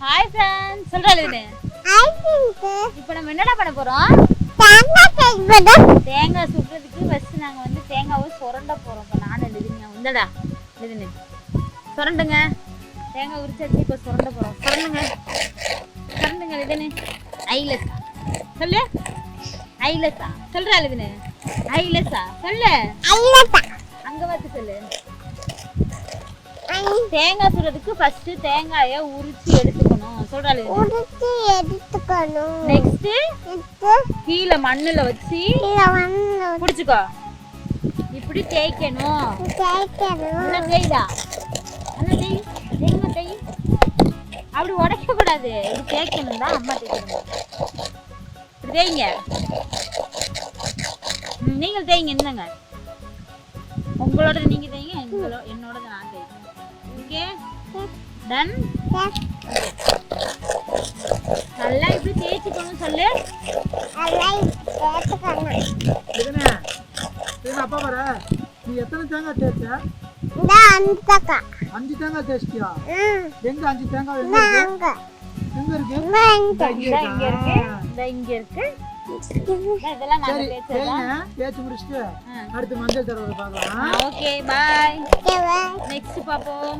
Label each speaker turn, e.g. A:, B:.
A: Hi friends சொல்றாளுன்னு
B: hi friends
A: இப்போ நம்ம என்னடா பண்ண போறோம் தேங்காய் சுடுறதுக்கு ஃபர்ஸ்ட் நாங்க வந்து தேங்காவை சுரண்ட போறோம் இப்போ நானும் எழுதுங்க வந்தடா எழுதுன்னு சுரண்டுங்க தேங்காய் உரிச்சாச்சு இப்போ சுரண்ட போறோம் சுரண்டுங்க எழுதுன்னு ஐலஸா சொல்லு ஐலஸா சொல்றா எழுதுன்னு ஐலஸா சொல்லு அங்க பார்த்து சொல்லு தேங்காய் சுடுறதுக்கு ஃபர்ஸ்ட் தேங்காயை உரிச்சு எடுத்துக்கணும் சொல்றாளு
B: உரிச்சு எடுத்துக்கணும்
A: நெக்ஸ்ட் கீழே மண்ணுல வச்சு புடிச்சுக்கோ இப்படி தேய்க்கணும் இன்னும் தேய்டா அண்ணா தேய் தேய்மா தேய் அப்படி உடைக்க கூடாது இப்படி தேய்க்கணும் தான் அம்மா தேய்க்கணும் இப்படி தேய்ங்க நீங்கள் தேய்ங்க என்னங்க உங்களோட நீங்க தேய்ங்க என்னோட நான் தேய்க்கிறேன் ஓகே டன் நல்லா இப்படி தேய்ச்சிக்கணும் சொல்லு
C: அப்பா பாரு நீ எத்தனை தேங்காய் தேய்ச்ச? 5 தேங்காய் தேய்ச்சிட்டியா? எங்க 5 தேங்காய் எங்க இருக்கு?
A: இங்க இருக்கு இதெல்லாம் நான் தேய்ச்சேன்
C: தேய்ச்சி முடிச்சிட்டு அடுத்து மஞ்சள் தடவை பார்க்கலாம்.
A: ஓகே பை நெக்ஸ்ட் பாப்போம்